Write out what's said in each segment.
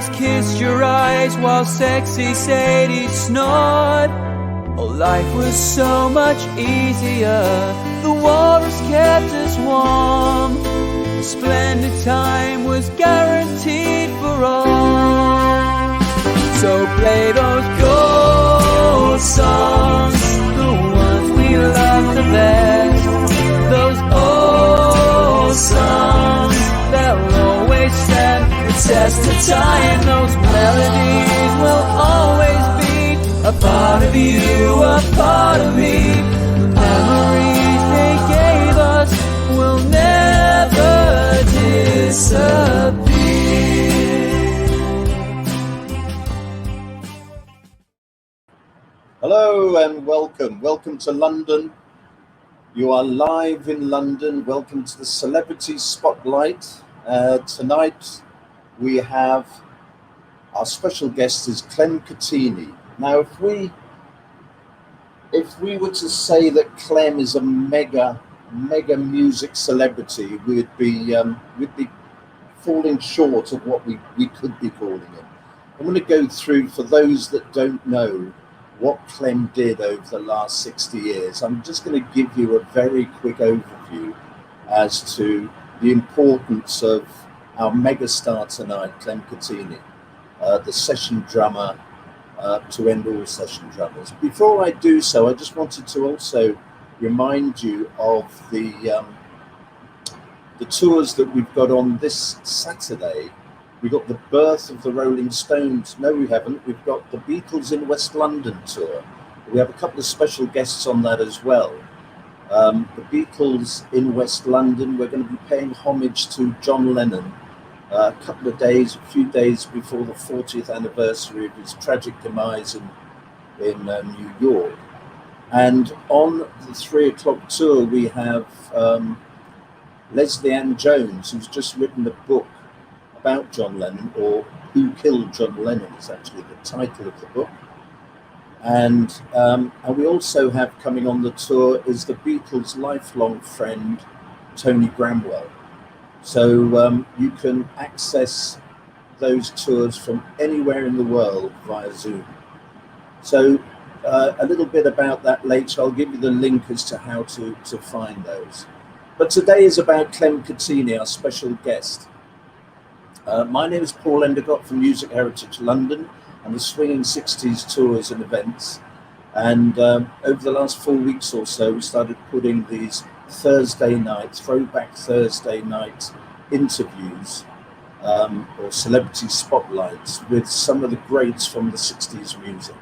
Venus kissed your eyes while sexy Sadie snored. Oh, life was so much easier. The walrus kept us warm. A splendid time was guaranteed for all. So play those ghost songs, the ones we love the best. Those old songs, they'll always stand the test of time. Those melodies will always be a part of you, a part of me. The memories they gave us will never disappear. Hello and welcome. Welcome to London. You are live in London. Welcome to the Celebrity Spotlight. Tonight we have our special guest is Clem Cattini. Now, if we were to say that Clem is a mega music celebrity, we'd be falling short of what we could be calling him. I'm going to go through, for those that don't know, what Clem did over the last 60 years. I'm just going to give you a very quick overview as to the importance of our megastar tonight, Clem Cattini, the session drummer to end all session drummers. Before I do so, I just wanted to also remind you of the tours that we've got on this Saturday. We've got the Birth of the Rolling Stones. No, we haven't. We've got the Beatles in West London tour. We have a couple of special guests on that as well. The Beatles in West London, we're going to be paying homage to John Lennon a few days before the 40th anniversary of his tragic demise in New York. And on the 3 o'clock tour, we have Leslie Ann Jones, who's just written a book about John Lennon, or Who Killed John Lennon is actually the title of the book. And we also have coming on the tour is the Beatles' lifelong friend, Tony Bramwell. So you can access those tours from anywhere in the world via Zoom. So a little bit about that later. I'll give you the link as to how to find those. But today is about Clem Cattini, our special guest. My name is Paul Endicott from Music Heritage London and the Swinging 60s tours and events. And over the last 4 weeks or so, we started putting these throwback Thursday night interviews or celebrity spotlights with some of the greats from the 60s music.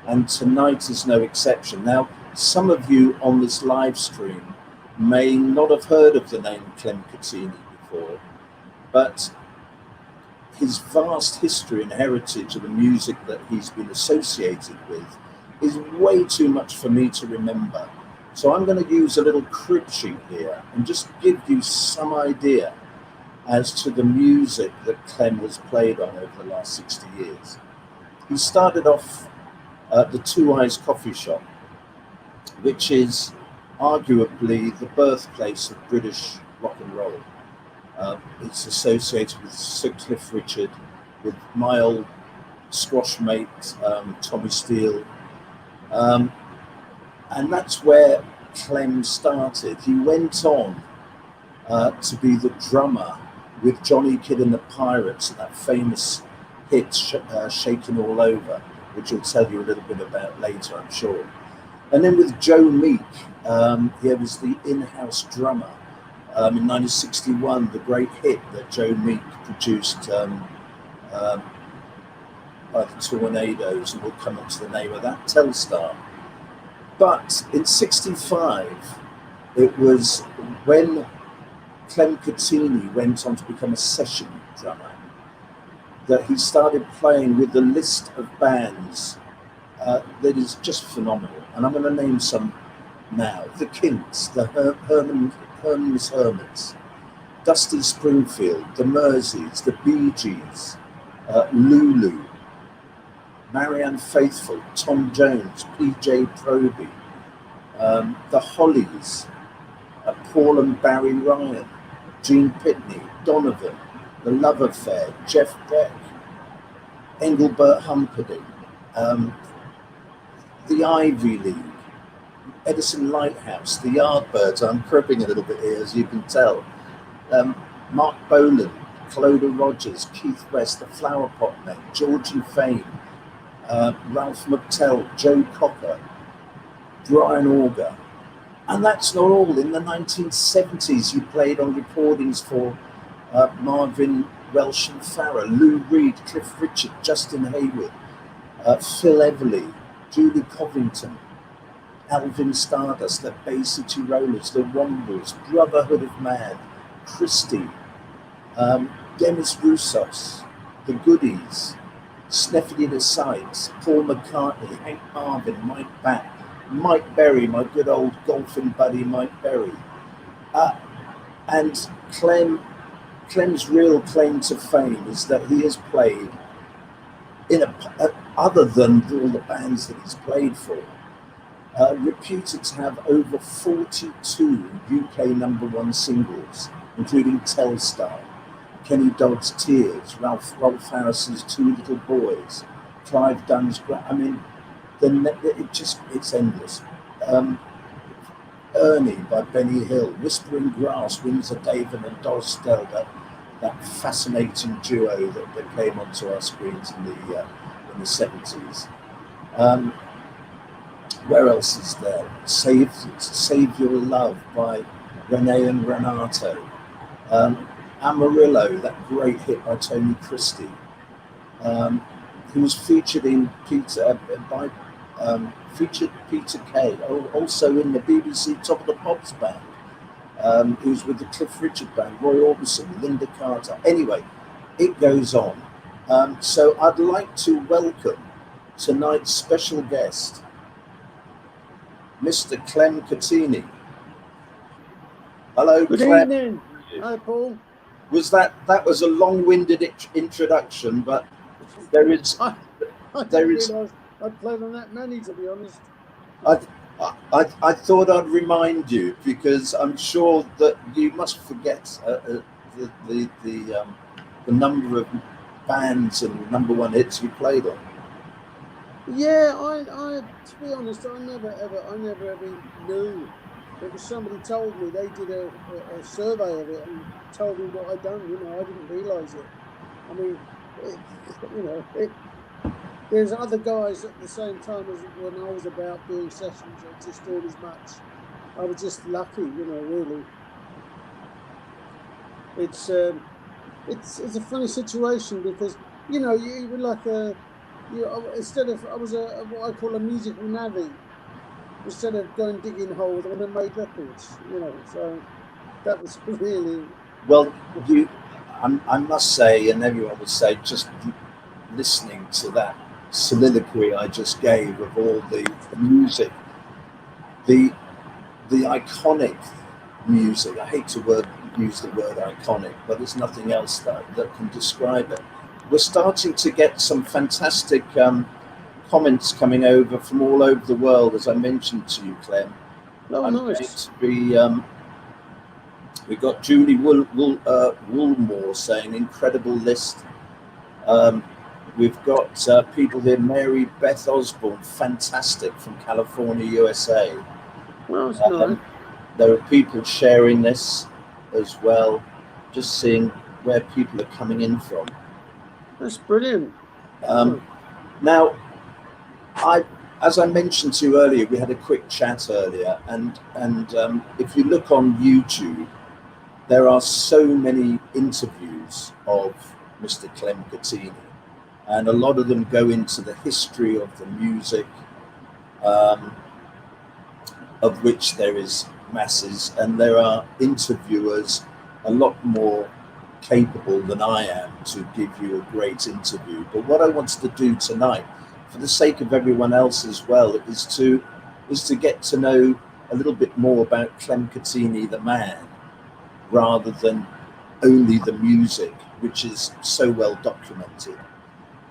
And tonight is no exception. Now, some of you on this live stream may not have heard of the name Clem Cattini before, but his vast history and heritage of the music that he's been associated with is way too much for me to remember. So I'm going to use a little crib sheet here and just give you some idea as to the music that Clem has played on over the last 60 years. He started off at the Two Eyes Coffee Shop, which is arguably the birthplace of British rock and roll. It's associated with Sir Cliff Richard, with my old squash mate, Tommy Steele. And that's where Clem started. He went on to be the drummer with Johnny Kidd and the Pirates, and that famous hit, Shakin' All Over, which I'll tell you a little bit about later, I'm sure. And then with Joe Meek, he was the in-house drummer. In 1961, the great hit that Joe Meek produced by the Tornadoes, and we'll come on to the name of that, Telstar. But in 65, it was when Clem Cattini went on to become a session drummer that he started playing with the list of bands that is just phenomenal. And I'm going to name some now. The Kinks, the Herman's Hermits, Dusty Springfield, the Merseys, the Bee Gees, Lulu, Marianne Faithfull, Tom Jones, PJ Proby, the Hollies, Paul and Barry Ryan, Gene Pitney, Donovan, The Love Affair, Jeff Beck, Engelbert Humperdinck, the Ivy League, Edison Lighthouse, the Yardbirds. I'm cribbing a little bit here, as you can tell. Mark Bolan, Clodagh Rogers, Keith West, the Flower Pot Men, Georgie Fame, Ralph McTell, Joe Cocker, Brian Auger. And that's not all. In the 1970s, you played on recordings for Marvin Welsh and Farrah, Lou Reed, Cliff Richard, Justin Hayward, Phil Everly, Julie Covington, Alvin Stardust, the Bay City Rollers, the Wombles, Brotherhood of Man, Christie, Demis Roussos, the Goodies, Sneffy the Sykes, Paul McCartney, Hank Marvin, Mike Batt, Mike Berry, my good old golfing buddy Mike Berry. And Clem's real claim to fame is that he has played in other than all the bands that he's played for, reputed to have over 42 UK #1 singles, including Telstar, Kenny Dodd's Tears, Rolf Harris's Two Little Boys, Clive Dunn's. I mean, it's endless. Ernie by Benny Hill, Whispering Grass, Windsor Daven and Dos Dell, that fascinating duo that came onto our screens in the 70s. Where else is there? Save Your Love by Renee and Renato. Amarillo, that great hit by Tony Christie. He was featured in Peter Kay, also in the BBC Top of the Pops band. He was with the Cliff Richard band, Roy Orbison, Linda Carter. Anyway, it goes on. So I'd like to welcome tonight's special guest, Mr. Clem Cattini. Hello, Good Clem. evening. Hi, Paul. That was a long-winded introduction, but there is. I didn't realise I'd played on that many, to be honest. I thought I'd remind you, because I'm sure that you must forget the number of bands and #1 hits you played on. Yeah, I to be honest, I never ever knew. It was somebody told me, they did a survey of it and told me what I'd done. I didn't realise it. I mean, there's other guys at the same time as when I was about doing sessions, I just doing as much. I was just lucky, really. It's a funny situation because, you were like instead of, I was what I call a musical navvy. Instead of going digging holes, I made records, so that was really... Well, I must say, and everyone would say, just listening to that soliloquy I just gave of all the music, the iconic music. I hate to use the word iconic, but there's nothing else that can describe it. We're starting to get some fantastic comments coming over from all over the world, as I mentioned to you, Clem. Oh, nice. We got Julie Woolmore saying incredible list. We've got people here. Mary Beth Osborne, fantastic, from California, USA. Well, that's nice. There are people sharing this as well, just seeing where people are coming in from. That's brilliant. Now, as I mentioned to you earlier, we had a quick chat earlier, and if you look on YouTube, there are so many interviews of Mr. Clem Cattini, and a lot of them go into the history of the music, of which there is masses, and there are interviewers a lot more capable than I am to give you a great interview. But what I wanted to do tonight, for the sake of everyone else as well, is to get to know a little bit more about Clem Cattini, the man, rather than only the music, which is so well documented.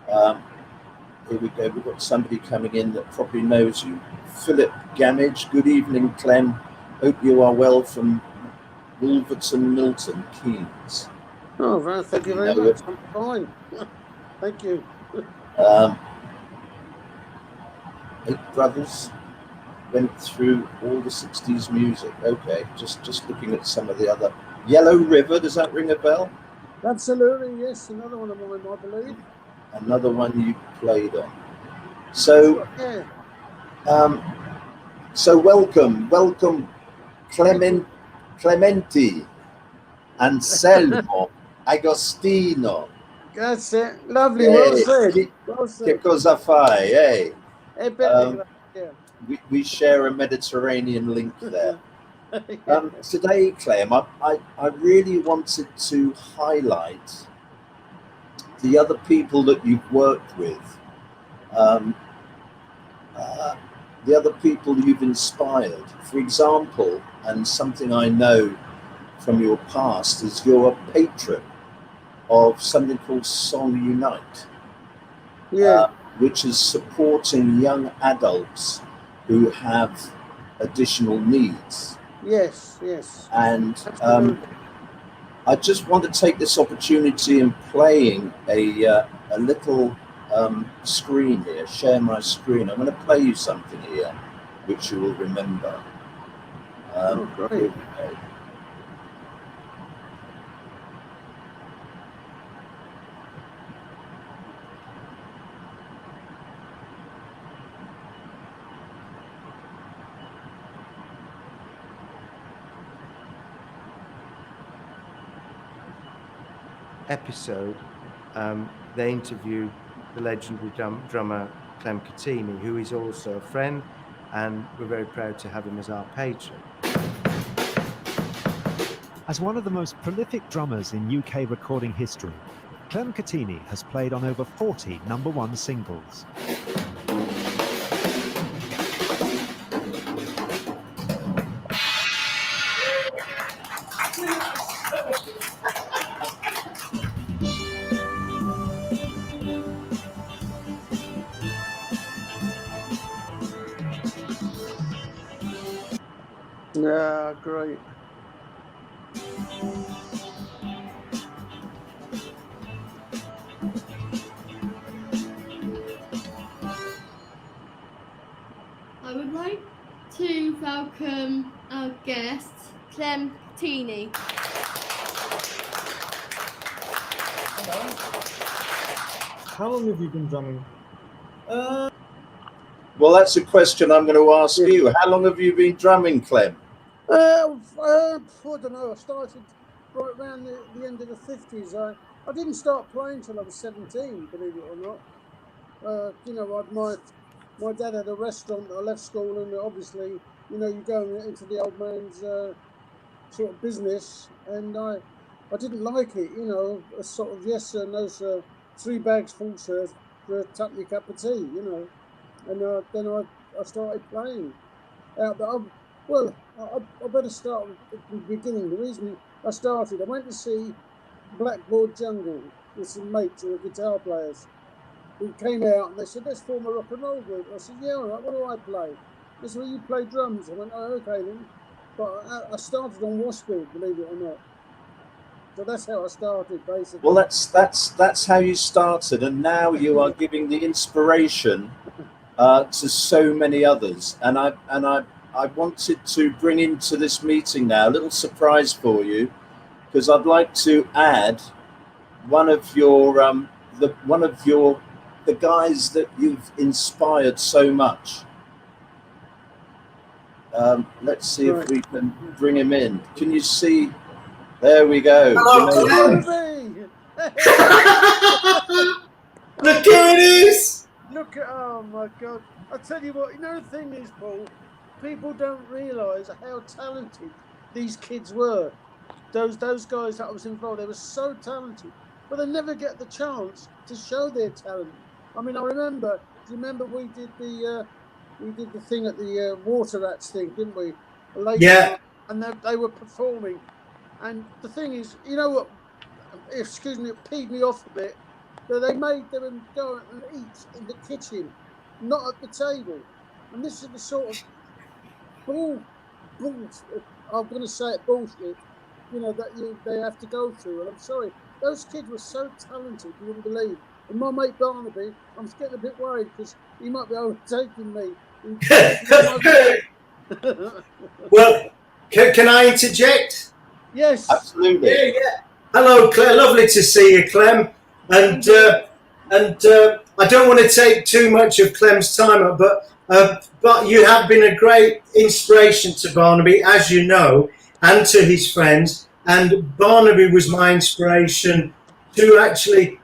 Here we go. We've got somebody coming in that probably knows you. Philip Gamage. Good evening, Clem. Hope you are well, from Wolverton, Milton Keynes. Oh, well, thank you very much. I'm fine. Thank you. Um, 8 Brothers went through all the 60s music. Okay, just looking at some of the other. Yellow River, does that ring a bell? Absolutely, yes. Another one of mine, I believe. Another one you played on. So, Yeah. so welcome, Clementi, Anselmo, Agostino. That's it. Lovely. Well said. Well Che said. cosa fai? Hey, Bene, yeah. we share a Mediterranean link there. Yeah. Today, Clem, I really wanted to highlight the other people that you've worked with, the other people you've inspired. For example, and something I know from your past is you're a patron of something called Song Unite, Yeah. which is supporting young adults who have additional needs. Yes, yes. And Absolutely. I just want to take this opportunity in playing a little screen here, share my screen. I'm going to play you something here, which you will remember. Great. Here we go. Episode, they interviewed the legendary drummer Clem Catini, who is also a friend, and we're very proud to have him as our patron. As one of the most prolific drummers in UK recording history, Clem Catini has played on over 40 #1 singles. Yeah, great. I would like to welcome our guest, Clem Catini. How long have you been drumming? Well, that's a question I'm going to ask you. How long have you been drumming, Clem? I don't know. I started right around the end of the 50s. I didn't start playing till I was 17, believe it or not. You know, my dad had a restaurant. I left school, and obviously, you know, you go into the old man's sort of business, and I didn't like it. You know, a sort of yes sir, no sir, 3 bags full, sir, for a tuppenny cup of tea. You know, and then I started playing. I better start at the beginning. The reason I started, I went to see Blackboard Jungle with some mates who were guitar players. We came out and they said, let's form a rock and roll group. I said, yeah, all right, what do I play? They said, well, you play drums. I went, oh, okay then. But I started on Washboard, believe it or not. So that's how I started, basically. Well, that's how you started, and now you are giving the inspiration to so many others. And I wanted to bring into this meeting now a little surprise for you, because I'd like to add one of your the guys that you've inspired so much. Let's see if we can bring him in. Can you see? There we go. Hello, Look who it is! Look at, oh my God. I tell you what, you know, the thing is, Paul, people don't realise how talented these kids were. Those guys that I was involved, they were so talented, but they never get the chance to show their talent. I mean, I remember, do you remember we did the thing at the Water Rats thing, didn't we? Yeah. And they were performing. And the thing is, you know what, excuse me, it peed me off a bit, that they made them go and eat in the kitchen, not at the table. And this is the sort of bullshit, I'm going to say it, bullshit, you know, that they have to go through. And I'm sorry, those kids were so talented, you wouldn't believe. And my mate Barnaby, I'm getting a bit worried because he might be overtaking me. Well, can I interject? Yes. Absolutely. Yeah. Hello, Clem. Lovely to see you, Clem. And I don't want to take too much of Clem's time up, but you have been a great inspiration to Barnaby, as you know, and to his friends. And Barnaby was my inspiration to actually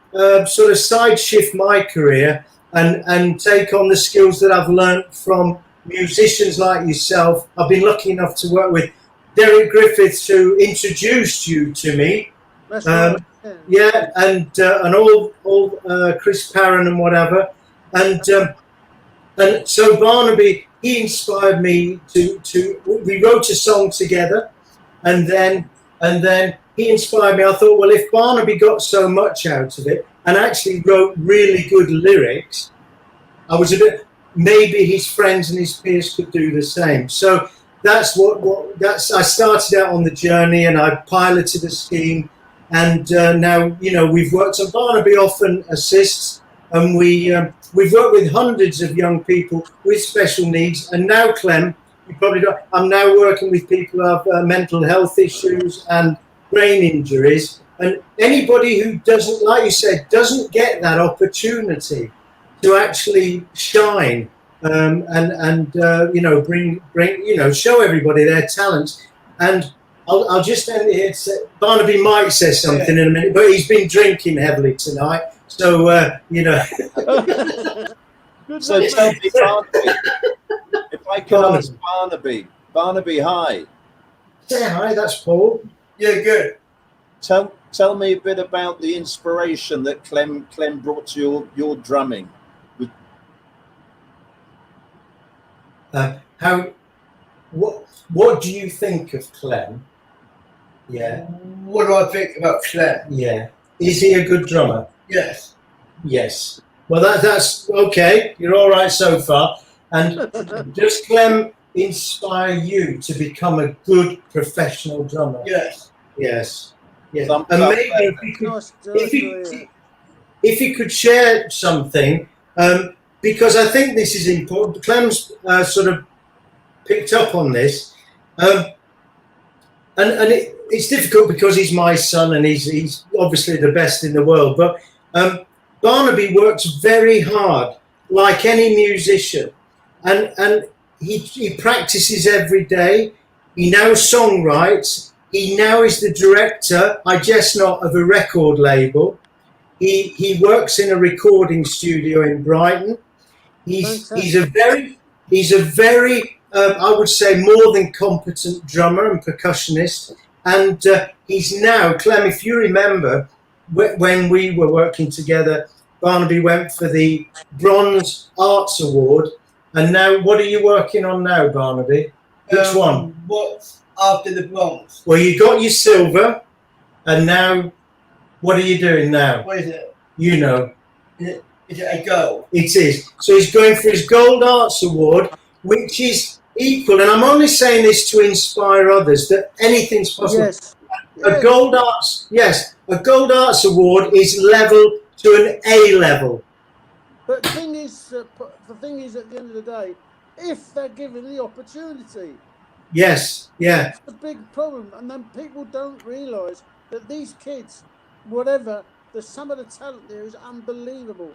sort of side shift my career and take on the skills that I've learned from musicians like yourself. I've been lucky enough to work with Derek Griffiths, who introduced you to me. That's right. Yeah, and all Chris Parron and whatever, and so Barnaby, he inspired me to. We wrote a song together, and then he inspired me. I thought, well, if Barnaby got so much out of it and actually wrote really good lyrics, I was a bit, maybe his friends and his peers could do the same. So that's I started out on the journey, and I piloted a scheme. And now, you know, we've worked on Barnaby often assists, and we've worked with hundreds of young people with special needs. And now, Clem, you probably don't, I'm now working with people who have mental health issues and brain injuries. And anybody who doesn't, like you said, doesn't get that opportunity to actually shine and you know, bring you know, show everybody their talents. And I'll just end here to say, Barnaby might say something in a minute, but he's been drinking heavily tonight. So, you know. So tell me, Barnaby, if I can ask Barnaby, hi. Say hi, that's Paul. Yeah, good. Tell me a bit about the inspiration that Clem brought to your drumming. What do you think of Clem? Yeah. What do I think about Clem? Yeah. Is he a good drummer? Yes. Yes. Well, that's okay. You're all right so far. And does Clem inspire you to become a good professional drummer? Yes. Yes. Yes. And maybe if you could share something, because I think this is important. Clem's sort of picked up on this, and it's difficult because he's my son and he's obviously the best in the world. But Barnaby works very hard, like any musician, and he practices every day. He now songwrites. He now is the director, I guess not, of a record label. He works in a recording studio in Brighton. He's a very I would say more than competent drummer and percussionist. And he's now, Clem, if you remember, when we were working together, Barnaby went for the Bronze Arts Award. And now, what are you working on now, Barnaby? Which one? What's after the bronze? Well, you got your silver, and now, what are you doing now? What is it? You know. Is it a gold? It is. So he's going for his Gold Arts Award, which is equal, and I'm only saying this to inspire others, that anything's possible. Yes. A Gold Arts Award is level to an A level. But the thing is, at the end of the day, if they're given the opportunity. Yes, yeah. That's the big problem. And then people don't realise that these kids, whatever, some of the talent there is unbelievable.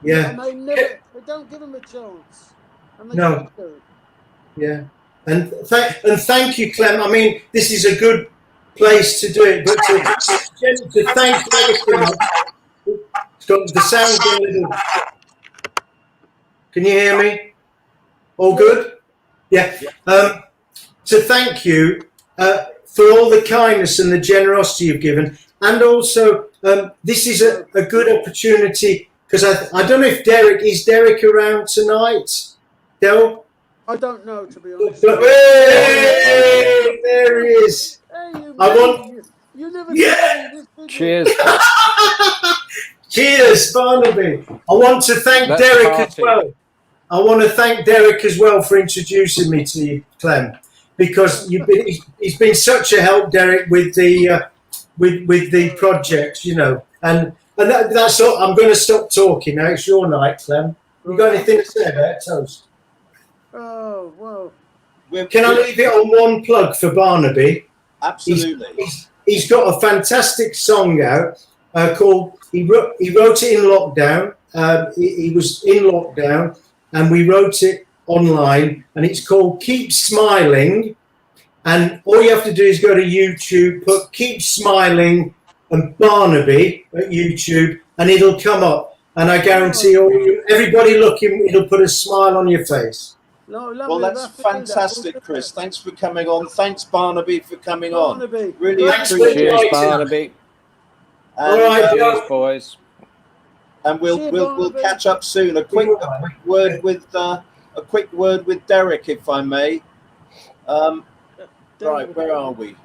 Yeah. And they don't give them a chance. And they No. do. Yeah. And thank you, Clem. I mean, this is a good place to do it, but to thank you ever so much. It's got the sound going a little. Can you hear me? All good? Yeah. To thank you for all the kindness and the generosity you've given, and also this is a good opportunity, because I don't know if Derek around tonight? Del? I don't know, to be honest. Hey, there he is. Hey, you never Yeah. told me this, Cheers. Cheers, Barnaby. I want to thank Let's Derek party. as well. I want to thank Derek as well for introducing me to you, Clem, because he's been such a help, Derek, with the projects, you know, and And that's all. I'm going to stop talking now. It's your night, Clem. You got anything to say about Toast? Oh, well. Can I leave it on one plug for Barnaby? Absolutely. He's got a fantastic song out called. He wrote it in lockdown. He was in lockdown, and we wrote it online, and it's called "Keep Smiling." And all you have to do is go to YouTube, put "Keep Smiling" and Barnaby at YouTube, and it'll come up. And I guarantee everybody looking, it'll put a smile on your face. No, Well, that's fantastic, Chris. Thanks for coming on. Thanks, Barnaby, for coming on. Really appreciate Cheers, it. Barnaby. And, All right, Cheers, boys. And we'll catch up soon. A quick word with Derek, if I may. Right, where are we?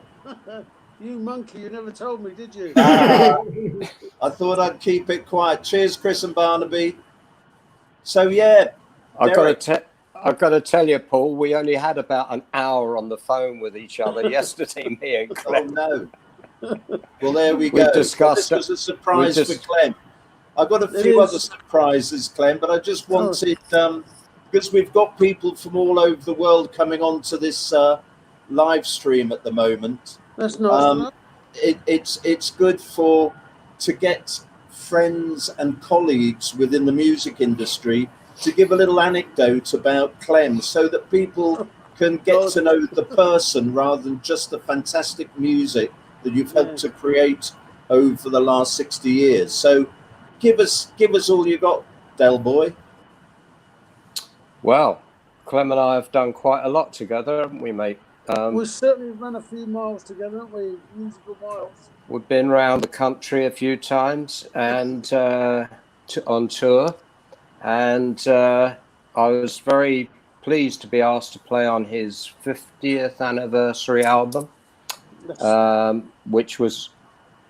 You monkey, you never told me, did you? I thought I'd keep it quiet. Cheers, Chris and Barnaby. So yeah, I've got to tell you, Paul, we only had about an hour on the phone with each other yesterday, me and Clem. Oh no. Well, there we go. Discussed this was a surprise for Clem. I've got a few other surprises, Clem, but I just wanted, because we've got people from all over the world coming on to this live stream at the moment. That's nice. It's good to get friends and colleagues within the music industry to give a little anecdote about Clem, so that people can get to know the person rather than just the fantastic music that you've helped to create over the last 60 years. So give us all you got, Del Boy. Well, Clem and I have done quite a lot together, haven't we, mate? We've certainly run a few miles together, haven't we? Musical miles. We've been around the country a few times and on tour. And I was very pleased to be asked to play on his 50th anniversary album, which was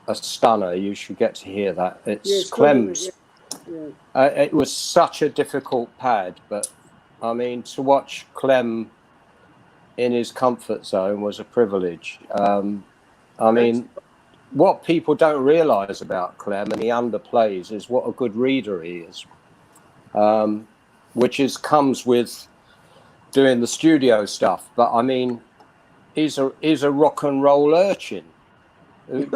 a stunner. You should get to hear that. It's Clem's. It was such a difficult pad, but I mean, to watch Clem in his comfort zone was a privilege. I mean, what people don't realise about Clem, and he underplays, is what a good reader he is. Which comes with doing the studio stuff. But I mean, he's a rock and roll urchin who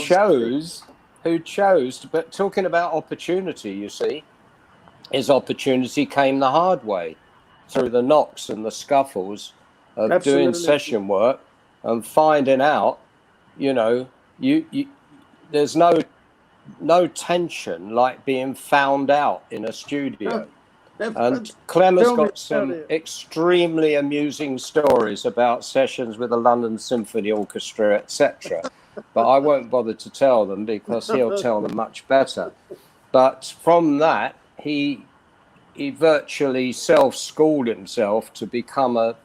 chose. But talking about opportunity, you see, his opportunity came the hard way, through the knocks and the scuffles of doing session work and finding out, you know, you there's no tension like being found out in a studio. And Clem has got some extremely amusing stories about sessions with the London Symphony Orchestra, etc. But I won't bother to tell them because he'll tell them much better. But from that, he virtually self-schooled himself to become a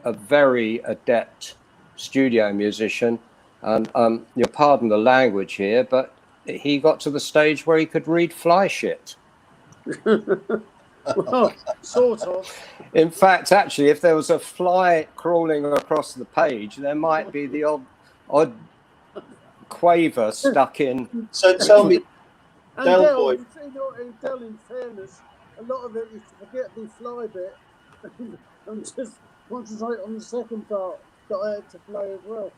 very adept studio musician. And you'll pardon the language here, but he got to the stage where he could read fly shit. Well, sort of. In fact, actually, if there was a fly crawling across the page, there might be the odd quaver stuck in. So tell me, Del Boy. Del, in fairness, a lot of it is to forget the fly bit and just concentrate on the second part that I had to play as well.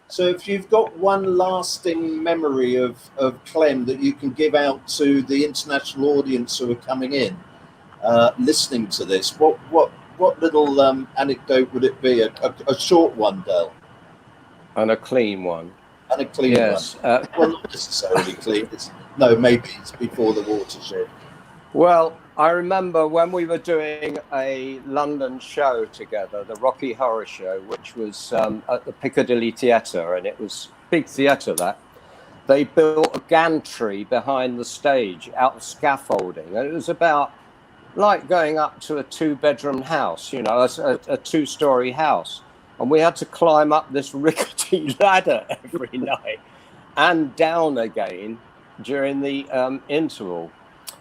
So if you've got one lasting memory of Clem that you can give out to the international audience who are coming in, listening to this, what little anecdote would it be? A short one, Del? And a clean one. And a clean one. Well, not necessarily clean. Maybe it's before the watershed. Well, I remember when we were doing a London show together, the Rocky Horror Show, which was at the Piccadilly Theatre, and it was big theatre that. They built a gantry behind the stage out of scaffolding, and it was about like going up to a 2-bedroom house, you know, a 2-story house. And we had to climb up this rickety ladder every night and down again during the interval.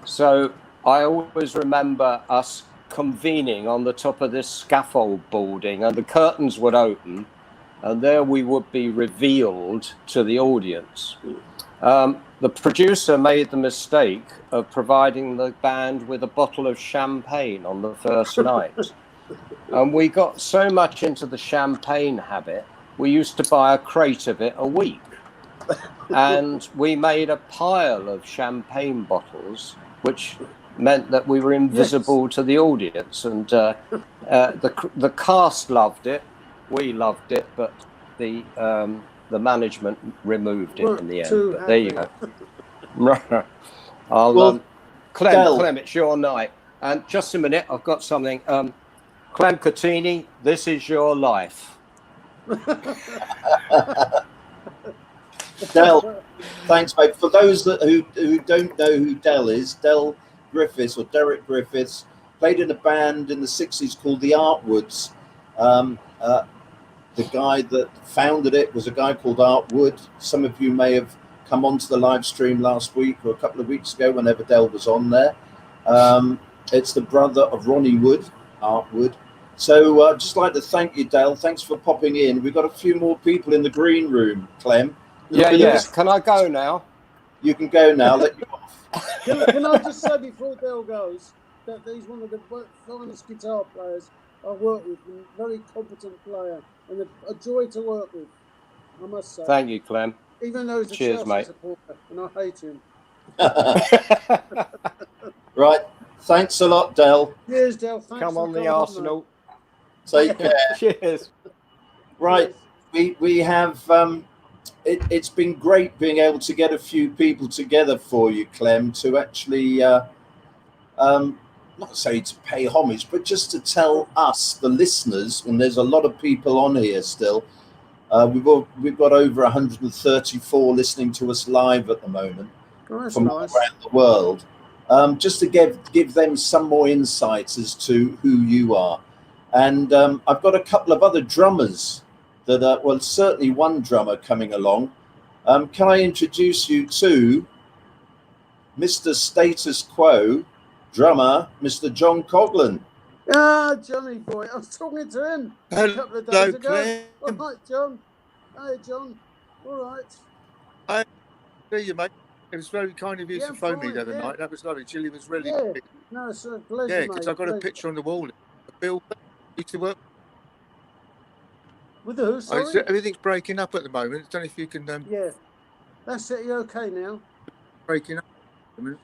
So I always remember us convening on the top of this scaffold boarding, and the curtains would open and there we would be revealed to the audience. The producer made the mistake of providing the band with a bottle of champagne on the first night. And we got so much into the champagne habit, we used to buy a crate of it a week. And we made a pile of champagne bottles, which meant that we were invisible to the audience. And the cast loved it, we loved it, but the management removed it in the end. But there you go. Clem, it's your night. And just a minute, I've got something. Clem Catini, this is your life. Del, thanks, mate. For those who don't know who Del is, Del Griffiths, or Derek Griffiths, played in a band in the 60s called the Artwoods. The guy that founded it was a guy called Art Wood. Some of you may have come onto the live stream last week or a couple of weeks ago whenever Del was on there. It's the brother of Ronnie Wood, Art Wood. So I'd just like to thank you, Del. Thanks for popping in. We've got a few more people in the green room, Clem. Yeah. Can I go now? You can go now. Let you off. Can I just say before Del goes that he's one of the finest guitar players I've worked with, a very competent player, and a joy to work with, I must say. Thank you, Clem. Even though he's a Cheers, Chelsea mate. supporter, and I hate him. Right. Thanks a lot, Del. Cheers, Del. Thanks. Come on, the Arsenal. Take care. Cheers. Right. We have... It's been great being able to get a few people together for you, Clem, to actually... not say to pay homage, but just to tell us, the listeners, and there's a lot of people on here still. We've got over 134 listening to us live at the moment from all around the world. Just to give them some more insights as to who you are. And I've got a couple of other drummers that are, well, certainly one drummer coming along. Can I introduce you to Mr. Status Quo drummer, Mr. John Coughlin? Ah, Johnny boy, I was talking to him a couple of days ago. Clem. All right, John. Hey, John. All right. I see you, mate. It was very kind of you Yeah, to phone me fine, the other yeah. night. That was lovely. Gillian was really Yeah. good. No, it's a pleasure, Yeah, mate. because I've got a Pleasure. picture on the wall. Bill used to work. With who? Sorry? Everything's breaking up at the moment. I don't know if you can Yeah. That's it. You're okay now? breaking up. At the minute.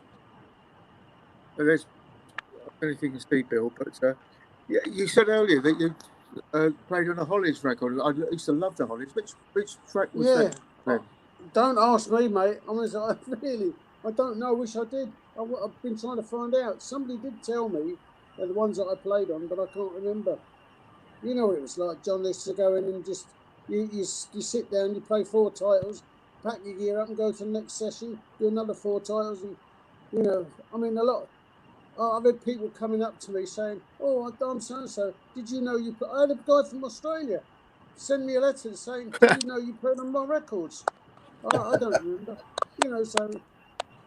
So there's, I don't know if you can see Bill, but yeah, you said earlier that you played on a Hollies record. I used to love the Hollies. Which track was that? Then? Don't ask me, mate. Honestly, I don't know. I wish I did. I've been trying to find out. Somebody did tell me the ones that I played on, but I can't remember. You know what it was like, John. Used to go in and just you sit down, you play 4 titles, pack your gear up, and go to the next session, do another 4 titles, and you know, I mean, a lot. I've had people coming up to me saying, "Oh, I'm so and so. Did you know you?" I had a guy from Australia send me a letter saying, "Did you know you played on my records?" I don't remember. You know, so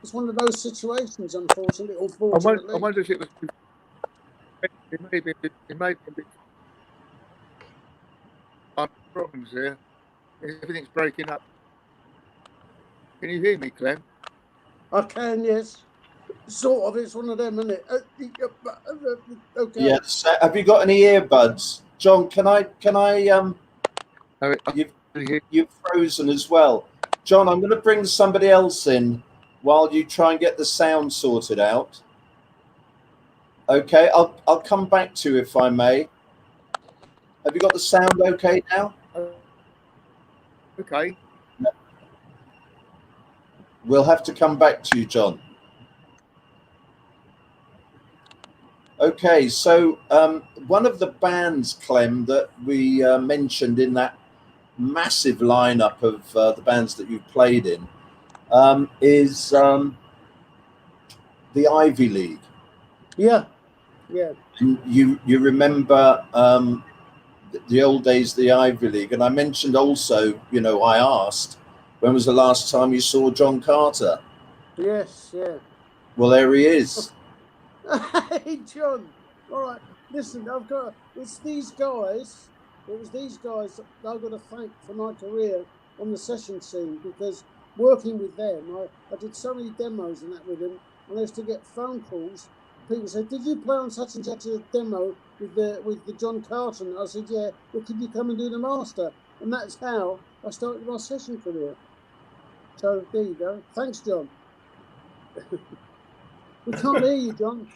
it's one of those situations, unfortunately, or fortunately. I wonder if it was. It may be a bit. Problems here. Everything's breaking up. Can you hear me, Clem? I can, yes. Sort of. It's one of them, isn't it? Okay. Yes. Have you got any earbuds, John? Can I? You've frozen as well, John. I'm going to bring somebody else in while you try and get the sound sorted out. Okay, I'll come back to you if I may. Have you got the sound okay now? Okay. We'll have to come back to you, John. Okay, so one of the bands, Clem, that we mentioned in that massive lineup of the bands that you've played in is the Ivy League. Yeah, yeah. And you remember the old days of the Ivy League, and I mentioned also, you know, I asked, when was the last time you saw John Carter? Yes, yeah. Well, there he is. Hey, John. All right. Listen, it's these guys it was these guys that I've got to thank for my career on the session scene, because working with them, I did so many demos and that with them, and I used to get phone calls. People said, "Did you play on such and such a demo with the John Carlton?" I said, "Yeah." "Well, could you come and do the master?" And that's how I started my session career. So there you go. Thanks, John. We can't hear you, John.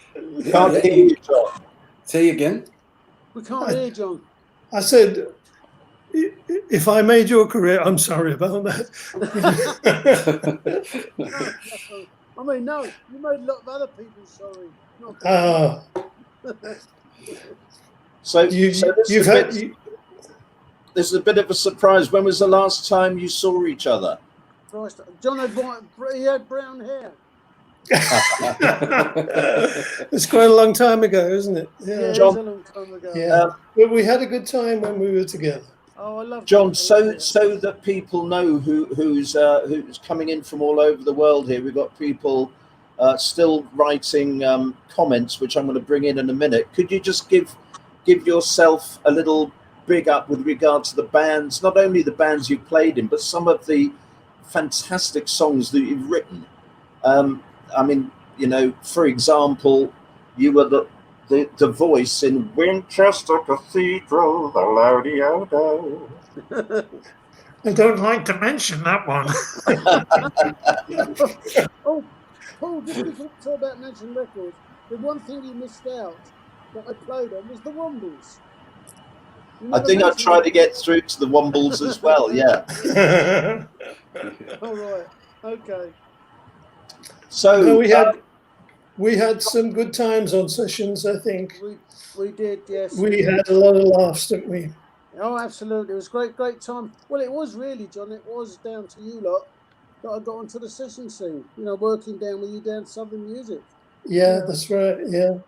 Can't hear you, John. Say again. We can't hear John. I said, if I made your career, I'm sorry about that. I mean, no, you made a lot of other people sorry. Not So you've this is a bit of a surprise. When was the last time you saw each other? Christ, John had he had brown hair. It's quite a long time ago, isn't it? Yeah, John, it was a long time ago. Yeah, but we had a good time when we were together. Oh, I love John. that. So that people know who's coming in from all over the world here. We've got people still writing comments, which I'm going to bring in a minute. Could you just give yourself a little big up with regard to the bands, not only the bands you've played in, but some of the fantastic songs that you've written? I mean, you know, for example, you were the voice in Winchester Cathedral, the Laudio. I don't like to mention that one. Oh, Paul, just before we talk about Mansion Records, the one thing you missed out that I played on was the Wombles. I think I tried to get through to the Wombles as well, yeah. All right, okay. So no, we had some good times on sessions, I think. We did, yes. We had a lot of laughs, didn't we? Oh, absolutely. It was great time. Well, it was really, John, it was down to you lot that I got onto the session scene, you know, working down with you down Southern Music. Yeah, that's right, yeah.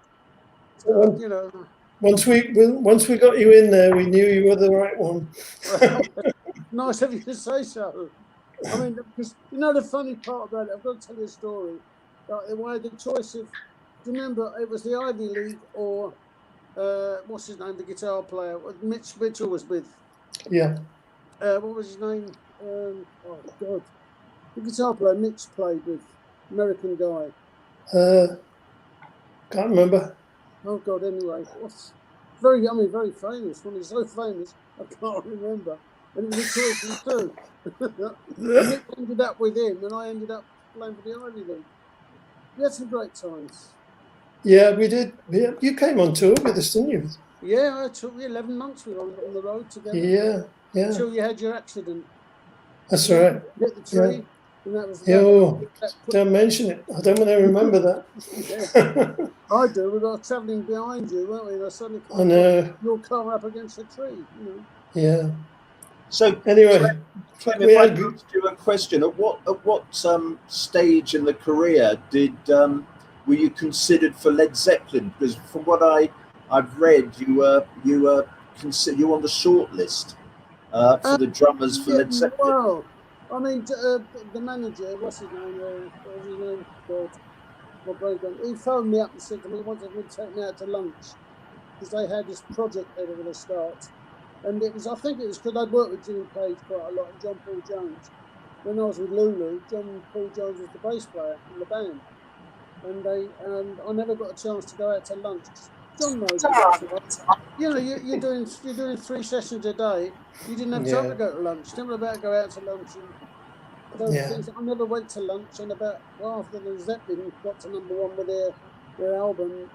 So, you know. Once we got you in there, we knew you were the right one. Nice of you to say so. I mean, because you know the funny part about it, I've got to tell you a story. I had the choice of, do you remember, it was the Ivy League or, what's his name, the guitar player, Mitch Mitchell was with. Yeah. What was his name? Oh, God. The guitar player Mitch played with, American guy. Can't remember. Oh, God, anyway. Very famous. When he's so famous, I can't remember. And it was a choice of two. Nick ended up with him, and I ended up playing for the Ivy League. We had some great times. Yeah, we did. Yeah, you came on tour with us, didn't you? Yeah, I took 11 months we were on the road together. Yeah. Until you had your accident. That's right. Hit the tree. Yeah. And that was don't mention it. I don't want to remember that. Yeah. I do. We were travelling behind you, weren't we? And I suddenly your car up against a tree. You know. Yeah. So anyway, Clem, if I could ask you a question, at what stage in the career were you considered for Led Zeppelin? Because from what I've read, you were on the short list for the drummers for Led Zeppelin. Well, I mean, the manager, what's his name? God, my brain gone. He phoned me up and said to me he wanted to take me out to lunch because they had this project they were going to start. And I think it was because I'd worked with Jimmy Page quite a lot and John Paul Jones. When I was with Lulu, John Paul Jones was the bass player in the band. And I never got a chance to go out to lunch. John knows it. You know, you're doing 3 sessions a day. You didn't have time to go to lunch. Never about to go out to lunch. And those things. I never went to lunch. And after the Zeppelin got to #1 with their album,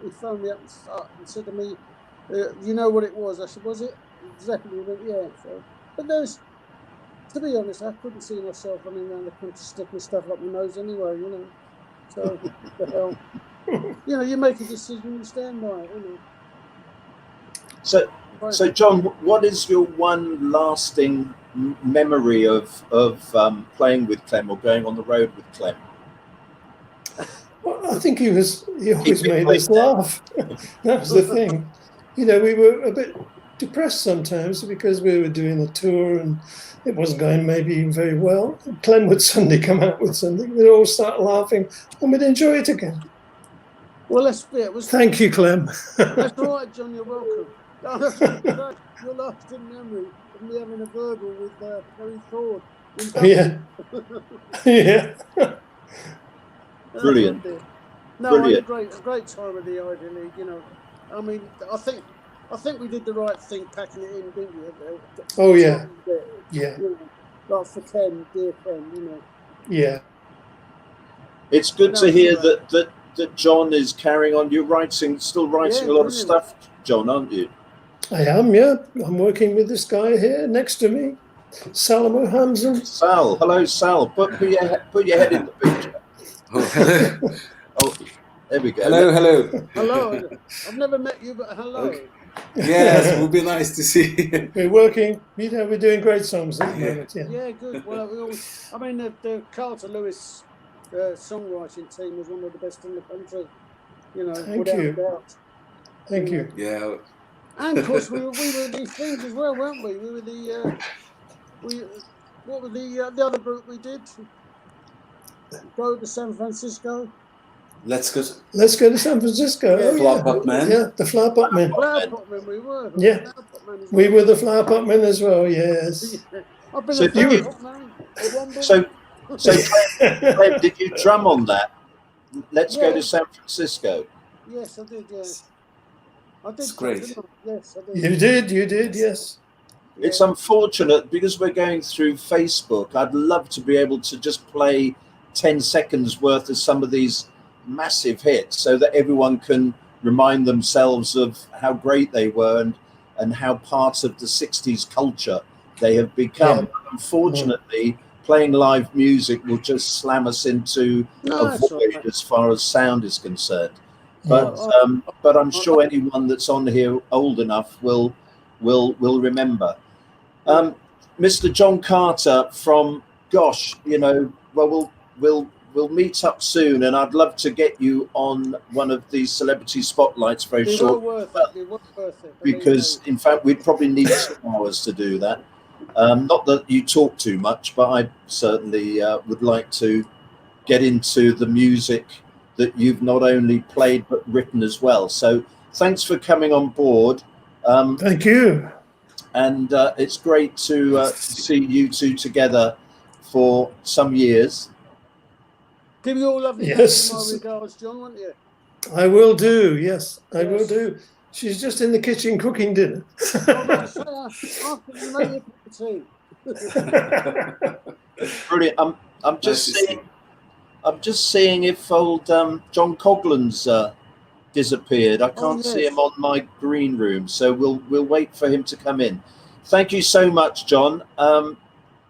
he phoned me up and said to me, "You know what it was?" I said, "Was it Zeppelin?" He went, "Yeah." So, but to be honest, I couldn't see myself running around the country sticking stuff up my nose anyway, you know. So, what the hell? You know, you make a decision, you stand by it, you So know. John, what is your one lasting memory of playing with Clem or going on the road with Clem? Well, I think he always made us laugh. That was the thing. You know, we were a bit depressed sometimes because we were doing a tour and it wasn't going maybe very well. Clem would suddenly come out with something. We'd all start laughing and we'd enjoy it again. Well, it was. Thank you, Clem. That's all right, John. You're welcome. Your lasting memory of me having a verbal with Terry Ford. Yeah. Yeah. Brilliant. No, I had Brilliant. a great time with the Ivy League. You know, I mean, I think we did the right thing packing it in, didn't we? Oh yeah. Yeah. You know, like for Ken, dear friend. You know. Yeah. It's good to hear that John is carrying on. You're still writing a lot of stuff, John, aren't you? I am, yeah. I'm working with this guy here next to me, Salamo Hamza. Sal, hello, Sal. Put your head in the picture. Oh, hello. Oh, there we go. Hello. Hello. I've never met you, but hello. Okay. Yes, it would be nice to see. We're working. You know, we're doing great songs at the moment. Yeah. Yeah, good. Well, I mean, the Carter Lewis songwriting team was one of the best in the country. You know, Thank without you. doubt. Thank you. Yeah. And of course, we were these things as well, weren't we? We were the what were the other group we did? Go to San Francisco. Let's go. Let's go to San Francisco. Yeah. Oh, Flower Pot Men. Yeah, the Flower Pot Men. Flower Pot Men, we were. Yeah. We were the Flower Pot Men as well. Yes. I've been So a did you- Flower Pot Man. So Clem, did you drum on that? Let's go Yeah. to San Francisco. Yes, I did. Yes, I did. It's great. Didn't I? Yes, I did. You did, yes. It's unfortunate because we're going through Facebook. I'd love to be able to just play 10 seconds worth of some of these massive hits so that everyone can remind themselves of how great they were and how part of the 60s culture they have become. Yeah. Unfortunately, playing live music will just slam us into a void as far as sound is concerned. But I'm sure anyone that's on here old enough will remember. Mr. John Carter from Gosh, you know, well, we'll meet up soon, and I'd love to get you on one of these celebrity spotlights very shortly. Because in fact, we'd probably need 2 hours to do that. Not that you talk too much, but I certainly would like to get into the music that you've not only played but written as well. So thanks for coming on board. Thank you. And it's great to see you two together for some years. Give you all lovely Yes. my regards, John, won't you? I will do. Yes, I will do. She's just in the kitchen cooking dinner. Brilliant. I'm just seeing if old John Coughlin's disappeared. I can't see him on my green room, so we'll wait for him to come in. Thank you so much, John.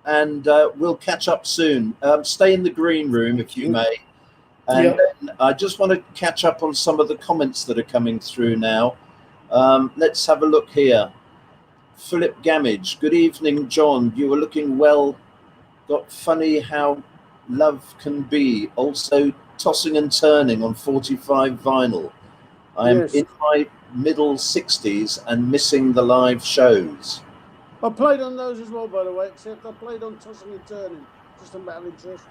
And we'll catch up soon. Stay in the green room if you may. And then I just want to catch up on some of the comments that are coming through now. Let's have a look here. Philip Gamage, good evening, John. You were looking well. Got funny how love can be. Also tossing and turning on 45 vinyl. I am in my middle 60s and missing the live shows. I played on those as well, by the way, except I played on Tossing and Turning, just a matter of interest.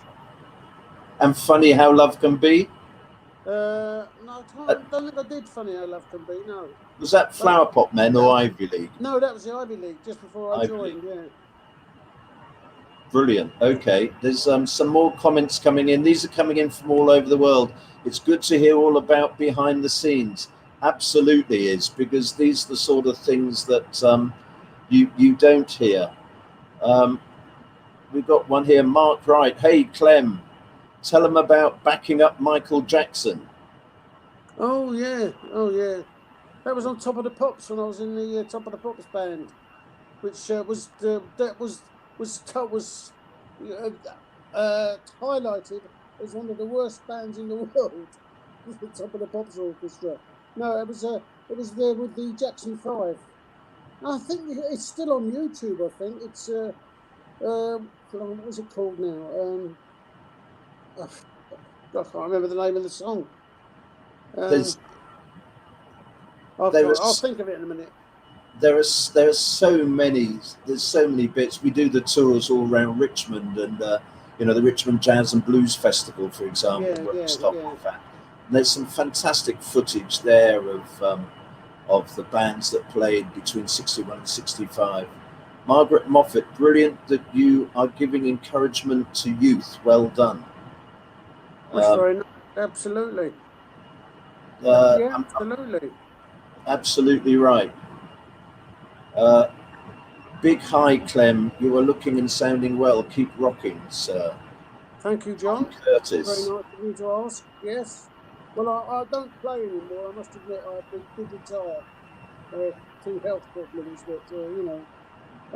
And funny how love can be? No, I don't think I did Funny How Love Can Be, no. Was that Flower Pot Men or Ivy League? No, that was the Ivy League, just before I joined, yeah. Brilliant. Okay, there's some more comments coming in. These are coming in from all over the world. It's good to hear all about behind the scenes. Absolutely is, because these are the sort of things that you don't hear. We've got one here, Mark Wright. Hey, Clem, tell them about backing up Michael Jackson. Oh yeah. That was on Top of the Pops when I was in the Top of the Pops band, which was highlighted as one of the worst bands in the world. The Top of the Pops Orchestra. No, it was there with the Jackson 5. I think it's still on YouTube. I think it's what was it called now? I can't remember the name of the song. I'll think of it in a minute. There are so many. There's so many bits. We do the tours all around Richmond, and the Richmond Jazz and Blues Festival, for example. And there's some fantastic footage there of the bands that played between 61 and 65. Margaret Moffat, brilliant that you are giving encouragement to youth. Well done. That's very nice. Absolutely. Absolutely. Absolutely right. Big hi, Clem. You are looking and sounding well. Keep rocking, sir. Thank you, John. Curtis. Very nice of you to ask. Yes. Well, I don't play anymore. I must admit, I did retire. Through health problems, but you know,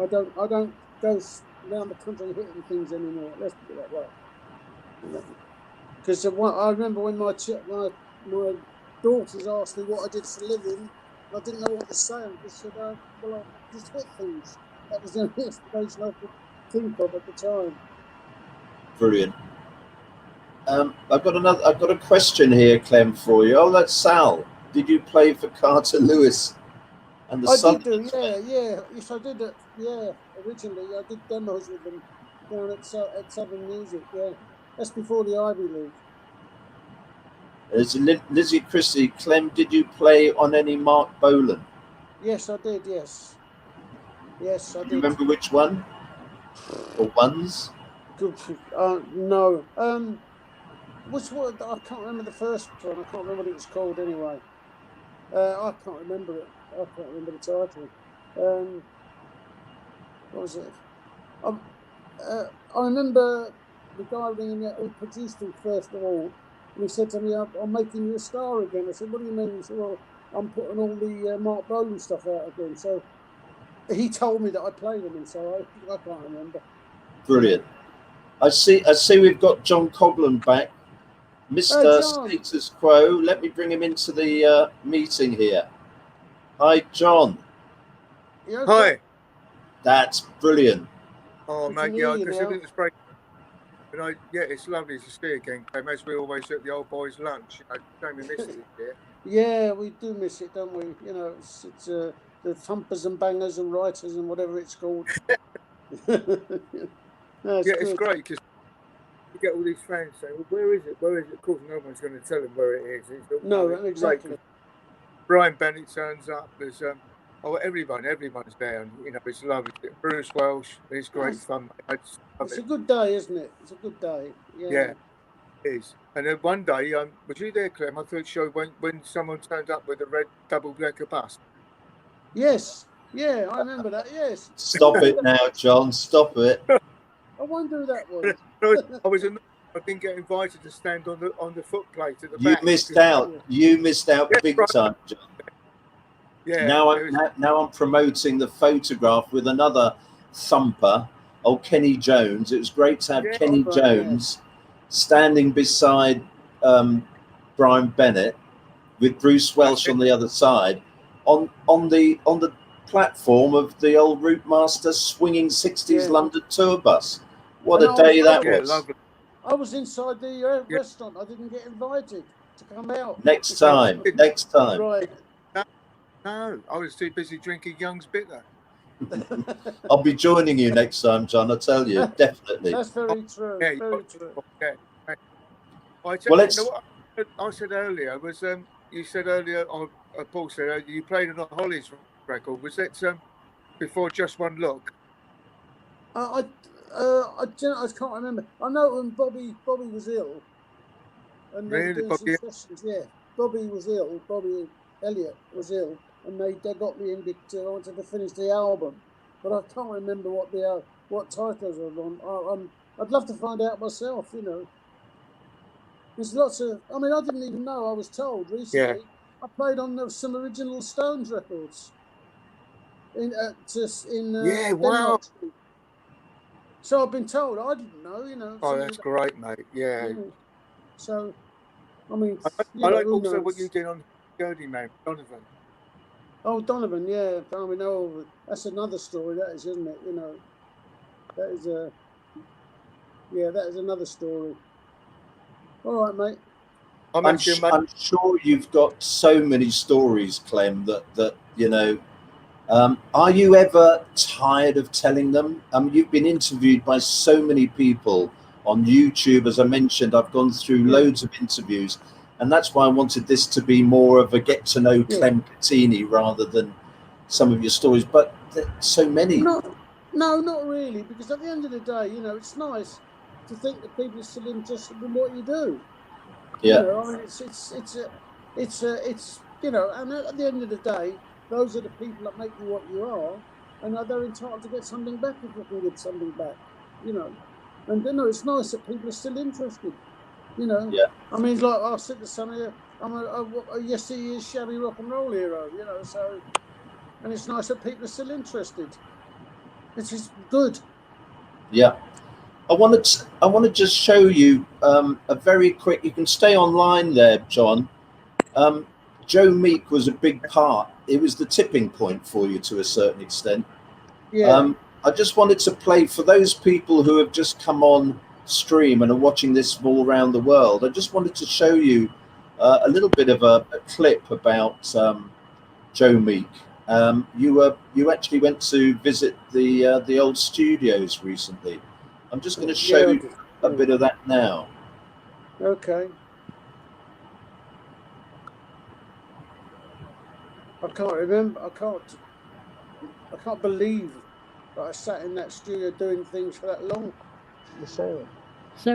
I don't go around the country hitting things anymore. Let's put it that way. Because I remember when my daughters asked me what I did for a living, I didn't know what to say. I just said, well, I just hit things. That was the only explanation I could think of at the time. Brilliant. I've got a question here, Clem, for you. Oh, that's Sal. Did you play for Carter Lewis and the Sun? Did do, yeah. Yes, I did it. Yeah, originally I did demos with them down at Southern Music. Yeah, that's before the Ivy League. There's Lizzie Christie. Clem, did you play on any Mark Bolan? Yes, I did. Yes, I did. Do you remember which one or ones? Good. No. Which one? I can't remember the first one. I can't remember what it was called anyway. I can't remember it. I can't remember the title. What was it? I remember the guy ringing me up who produced him first of all, and he said to me, "I'm making you a star again." I said, "What do you mean?" He said, "Well, I'm putting all the Mark Bolan stuff out again." So he told me that I played him, and so I can't remember. Brilliant. I see we've got John Coghlan back. Mr. Status Quo. Let me bring him into the meeting here. Hi, John. Okay? Hi. That's brilliant. Oh, mate, yeah, I consider this break. And it's lovely to see you again, Clem, as we always do at the old boys' lunch. You know, don't we miss it here? Yeah, we do miss it, don't we? You know, it's the thumpers and bangers and writers and whatever it's called. It's great because you get all these fans saying, "Well, where is it? Where is it?" Of course, no one's going to tell them where it is. No, exactly. Brian Bennett turns up. There's everyone's there. And, you know, it's lovely. Bruce Welsh, it's great fun. It's a good day, isn't it? It's a good day. Yeah, it is. And then one day, was you there, Clem? I thought it showed when someone turned up with a red double-decker bus. Yes. Yeah, I remember that. Yes. Stop it now, John. Stop it. I wonder who that was. I didn't get invited to stand on the footplate at the back. You missed out big time, John. Yeah. Now I'm promoting the photograph with another thumper, old Kenny Jones. It was great to have Kenny Jones standing beside Brian Bennett with Bruce Welsh on the other side on the platform of the old Route Master swinging 60s London tour bus. What a day that was. Lovely. I was inside the restaurant. I didn't get invited to come out. Next time. Right. No, I was too busy drinking Young's Bitter. I'll be joining you next time, John. I tell you, definitely. That's very true. Yeah, very true. Yeah. What I said earlier was you said earlier, Paul said earlier, you played on a Hollies record. Was that before Just One Look? I can't remember. I know when Bobby was ill, and they were doing some sessions. Yeah, Bobby was ill. Bobby Elliott was ill, and they got me in I wanted to finish the album, but I can't remember what titles were on. I'd love to find out myself. You know, there's lots of. I mean, I didn't even know. I was told recently. Yeah. I played on some original Stones records. Wow. So I've been told. I didn't know, you know. Oh, that's great, mate. Yeah. So, I mean, I like also what you did on Gerdie Man, Donovan. Oh, Donovan, yeah. I mean, that's another story, that is, isn't it? You know, that is another story. All right, mate. I'm sure you've got so many stories, Clem, that you know. Are you ever tired of telling them? You've been interviewed by so many people on YouTube. As I mentioned, I've gone through loads of interviews. and that's why I wanted this to be more of a get to know Clem Cattini rather than some of your stories. But there's so many. No, not really, because at the end of the day, you know, it's nice to think that people are still interested in what you do. Yeah. You know, I mean, it's you know, and at the end of the day, those are the people that make you what you are, and they're entitled to get something back if you can get something back. You know, and you know, it's nice that people are still interested. You know, I mean, like I said to some of you, I'm a yesteryear's shabby rock and roll hero. You know, so, and it's nice that people are still interested. This is good. Yeah. I want to just show you a very quick. You can stay online there, John. Joe Meek was a big part. It was the tipping point for you to a certain extent. Yeah. I just wanted to play for those people who have just come on stream and are watching this from all around the world. I just wanted to show you a little bit of a clip about Joe Meek. You actually went to visit the old studios recently. I'm just going to show you a bit of that now. Okay. I can't remember. I can't believe that I sat in that studio doing things for that long. So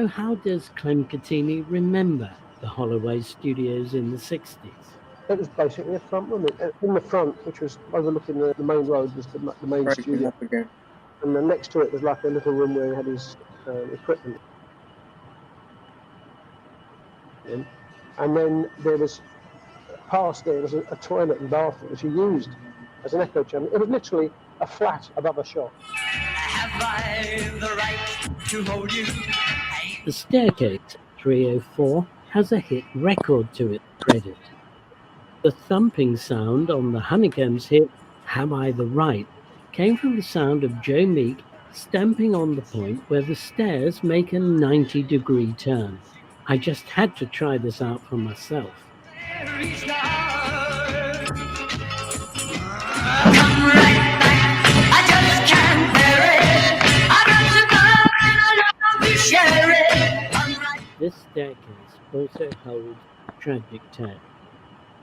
how does Clem Cattini remember the Holloway Studios in the 60s? It was basically a front room. In the front, which was overlooking the main road, was the main studio. And then next to it was like a little room where he had his equipment. And then there was, past there was a toilet and bathroom which he used as an echo chamber. It was literally a flat above a shop. Have I the right to hold you? The Staircase 304 has a hit record to its credit. The thumping sound on the Honeycombs hit Have I the Right came from the sound of Joe Meek stamping on the point where the stairs make a 90-degree turn. I just had to try this out for myself. This staircase also holds a tragic tale.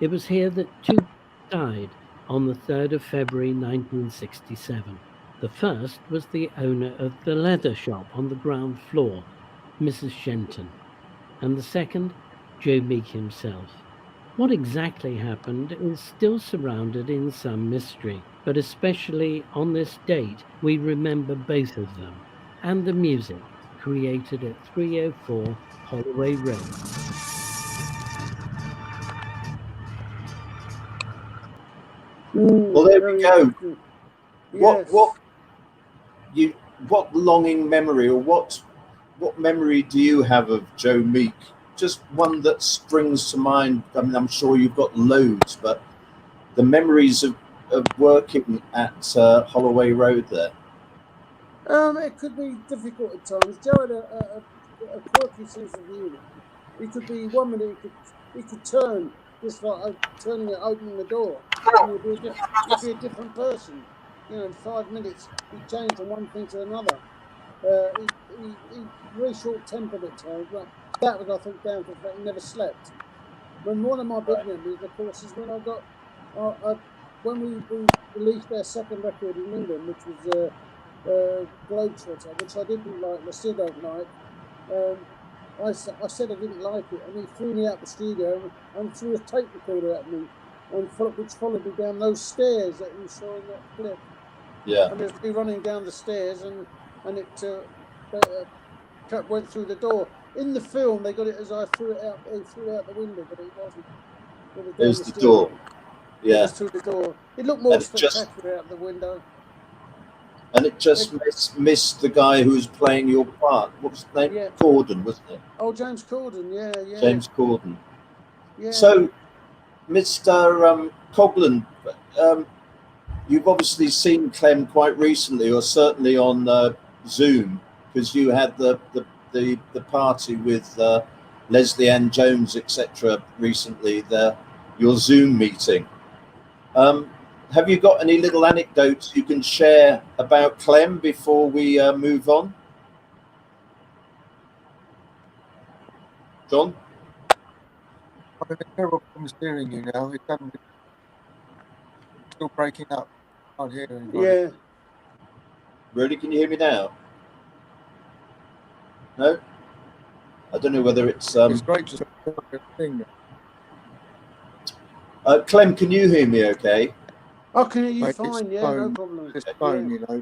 It was here that two died on the 3rd of February 1967. The first was the owner of the leather shop on the ground floor, Mrs. Shenton, and the second, Joe Meek himself. What exactly happened is still surrounded in some mystery, but especially on this date, we remember both of them, and the music created at 304 Holloway Road. Well, there we go. What longing memory, or what memory do you have of Joe Meek? Just one that springs to mind. I mean, I'm sure you've got loads, but the memories of working at Holloway Road there. It could be difficult at times. Joe had a quirky sense of humour. He could be 1 minute he could turn just like turning it, opening the door, and he'd be a different person. You know, in 5 minutes he'd change from one thing to another. He's very short-tempered at times, but that was, I think, down to the fact he never slept. When one of my big memories, of course, is when I got when we released our second record in England, which was Globetrotter, which I didn't like, and I still don't like. I said I didn't like it, and he threw me out the studio and threw a tape recorder at me, which followed me down those stairs that you saw in that clip. Yeah. And there's me running down the stairs, and it went through the door. In the film, they got it as I threw it out. They threw it out the window, but it wasn't. It was the door. Yeah. It was through the door. It looked more spectacular out the window. And it just missed the guy who was playing your part. What was his name? Yeah. Corden, wasn't it? Oh, James Corden, yeah. James Corden. Yeah. So, Mr. Coghlan, you've obviously seen Clem quite recently, or certainly on Zoom, because you had the party with Leslie Ann Jones, etc. recently, your Zoom meeting. Have you got any little anecdotes you can share about Clem before we move on? John? I'm having a terrible problem hearing you now. It's still breaking up. Can't hear anybody. Yeah. Really? Can you hear me now? No? I don't know whether it's... It's great to thing. Clem, can you hear me okay? I can hear you Mate, fine, it's yeah, phone. no problem. It's phone, Yeah. you know.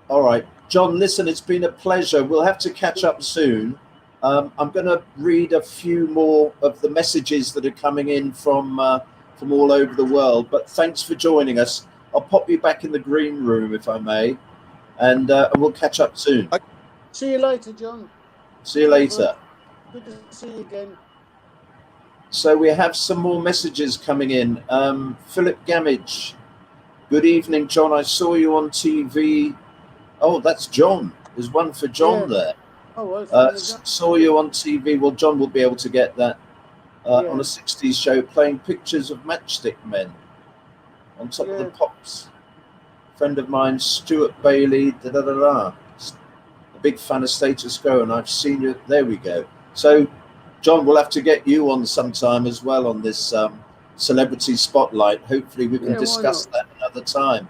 All right. John, listen, it's been a pleasure. We'll have to catch up soon. I'm going to read a few more of the messages that are coming in from all over the world. But thanks for joining us. I'll pop you back in the green room, if I may, and we'll catch up soon. See you later, John. See you later. Good to see you again. So we have some more messages coming in. Philip Gamage. Good evening, John. I saw you on TV. Oh, that's John. There's one for John there. Oh, well, Saw you on TV. Well, John will be able to get that on a 60s show, playing pictures of Matchstick Men on top of the pops. Friend of mine, Stuart Bailey, a big fan of Status Quo, and I've seen you. There we go. So, John, we'll have to get you on sometime as well on this celebrity spotlight. Hopefully, we can discuss that another time.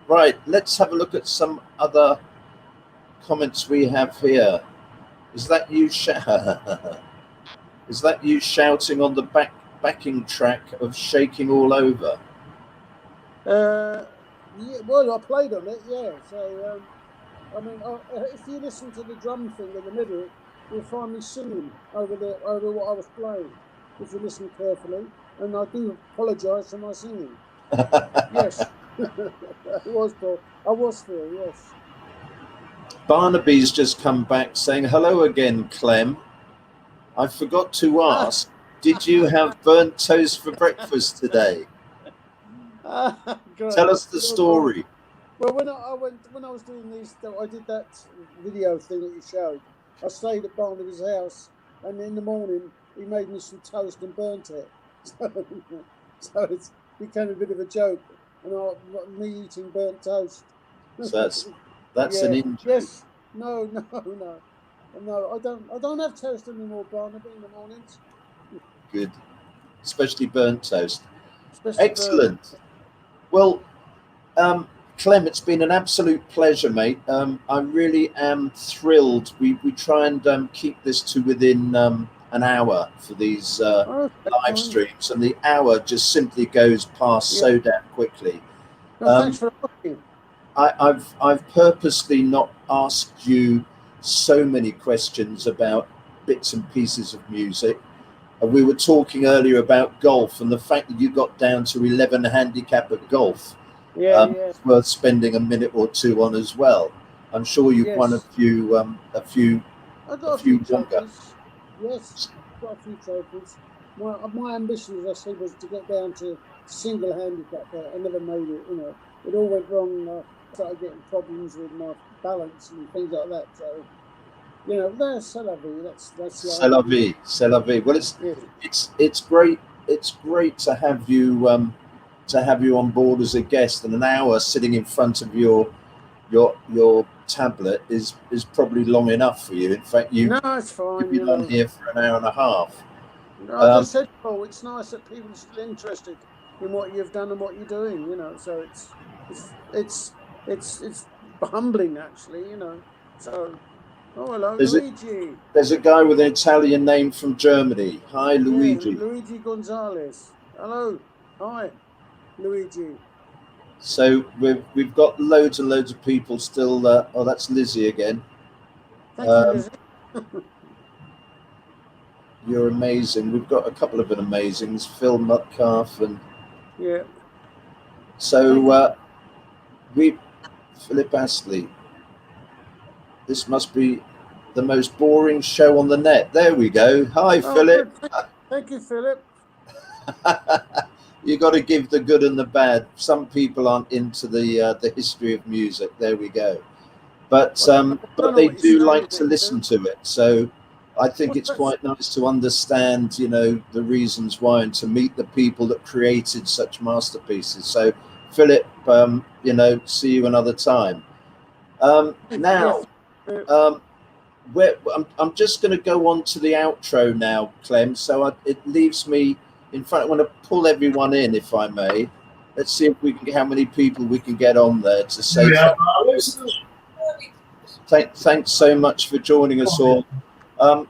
Right, let's have a look at some other comments we have here. Is that you? Is that you shouting on the backing track of "Shaking All Over"? Yeah, well, I played on it, yeah. So, I mean, if you listen to the drum thing in the middle, you'll find me singing over what I was playing. If you listen carefully, and I do apologise for my singing. Yes, I was Phil. Yes. Barnaby's just come back saying hello again, Clem. I forgot to ask, did you have burnt toast for breakfast today? Tell us the story. Well, when I was doing these, I did that video thing that you showed. I stayed at Barnaby's house, and in the morning he made me some toast and burnt it. So it became a bit of a joke, and me eating burnt toast. So that's an injury. Yes. No. I don't have toast anymore, Barnaby, in the mornings. Good, especially burnt toast. Especially excellent. Burnt. Well, Clem, it's been an absolute pleasure, mate. I really am thrilled. We try and keep this to within an hour for these live streams, and the hour just simply goes past so damn quickly. No, thanks for asking. I've purposely not asked you so many questions about bits and pieces of music. We were talking earlier about golf, and the fact that you got down to 11 handicap at golf. It's worth spending a minute or two on as well. I'm sure you've won a few longer. Yes, got a few trophies. My ambition, as I said, was to get down to single handicap, but I never made it. You know, it all went wrong. I started getting problems with my balance and things like that. So, you know, that's c'est la vie. That's C'est la vie. C'est la vie. Well, it's great. It's great to have you on board as a guest, and an hour sitting in front of your tablet is probably long enough for you. In fact, no, it's fine. You've been on here for an hour and a half. As I said, Paul, it's nice that people are still interested in what you've done and what you're doing. You know, so it's humbling, actually. You know, so. Oh, hello, Luigi. There's a guy with an Italian name from Germany. Hi, Luigi. Yeah, Luigi Gonzalez. Hello. Hi, Luigi. So we've got loads and loads of people still. Oh, that's Lizzie again. Thank you, Lizzie. You're amazing. We've got a couple of amazings, Phil Metcalf and So Philip Astley. This must be the most boring show on the net. There we go. Hi, Philip. Thank you, Philip. You got to give the good and the bad. Some people aren't into the history of music. There we go. But they do like to listen to it. So I think it's quite nice to understand, you know, the reasons why, and to meet the people that created such masterpieces. So, Philip, you know, see you another time. Now, I'm just going to go on to the outro now, Clem. So it leaves me, in fact, I want to pull everyone in, if I may. Let's see if we can, how many people we can get on there to say thanks so much for joining us all.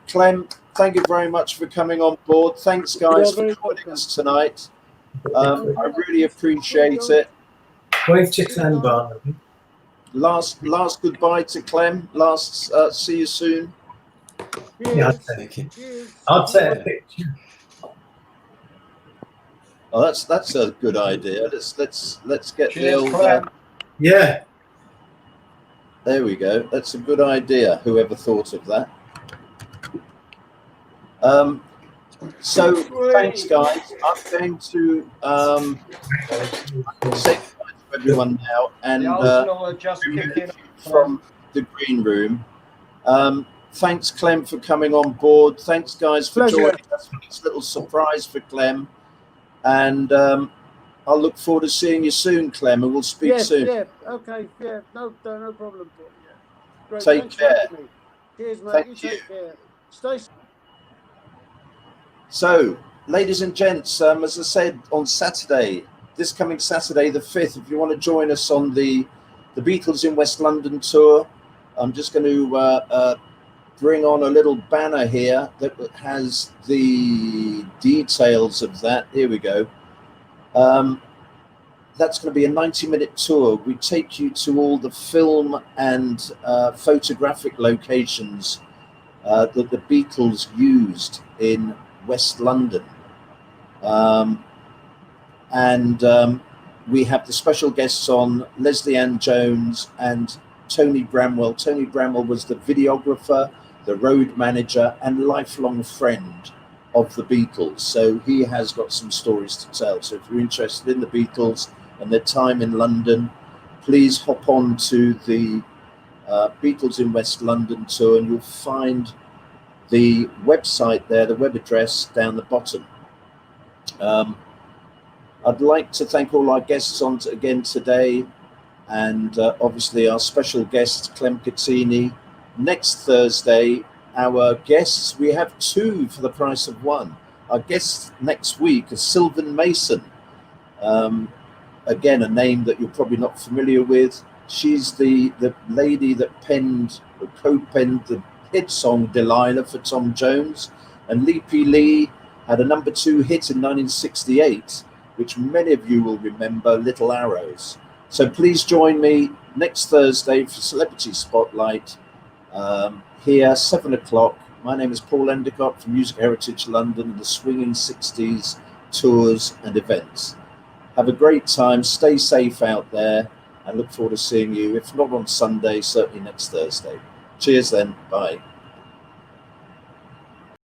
Clem, thank you very much for coming on board. Thanks, guys, for joining us tonight. I really appreciate it. Wave to Clem, Barnaby. Last goodbye to Clem. See you soon. Yeah, thank you. I'll take a picture. Oh, that's a good idea. Let's get Cheers, the old. Clem. Yeah. There we go. That's a good idea. Whoever thought of that. So thanks, guys. I'm going to say goodbye to everyone now and remove you from the green room. Thanks, Clem, for coming on board. Thanks, guys, for joining us for this little surprise for Clem. And I'll look forward to seeing you soon, Clem, and we'll speak soon. Yeah, okay, yeah, no problem. Yeah. Great. Take care. Cheers, mate. Thank you. Take care. Stay. So, ladies and gents, as I said, on Saturday, this coming Saturday, the 5th, if you want to join us on the Beatles in West London tour, I'm just going to bring on a little banner here that has the details of that. Here we go. That's going to be a 90-minute tour. We take you to all the film and photographic locations that the Beatles used in West London. We have the special guests on, Leslie Ann Jones and Tony Bramwell. Tony Bramwell was the videographer, the road manager, and lifelong friend of the Beatles. So he has got some stories to tell. So if you're interested in the Beatles and their time in London, please hop on to the Beatles in West London tour, and you'll find the website there, the web address down the bottom. I'd like to thank all our guests on again today, and obviously our special guest, Clem Cattini. Next Thursday, our guests, we have two for the price of one. Our guest next week is Sylvan Mason. Again, a name that you're probably not familiar with. She's the lady that co-penned the hit song Delilah for Tom Jones. And Leapy Lee had a #2 hit in 1968, which many of you will remember, Little Arrows. So please join me next Thursday for Celebrity Spotlight. Here, 7 o'clock. My name is Paul Endicott from Music Heritage London and the Swinging 60s tours and events. Have a great time. Stay safe out there and look forward to seeing you, if not on Sunday, certainly next Thursday. Cheers then. Bye.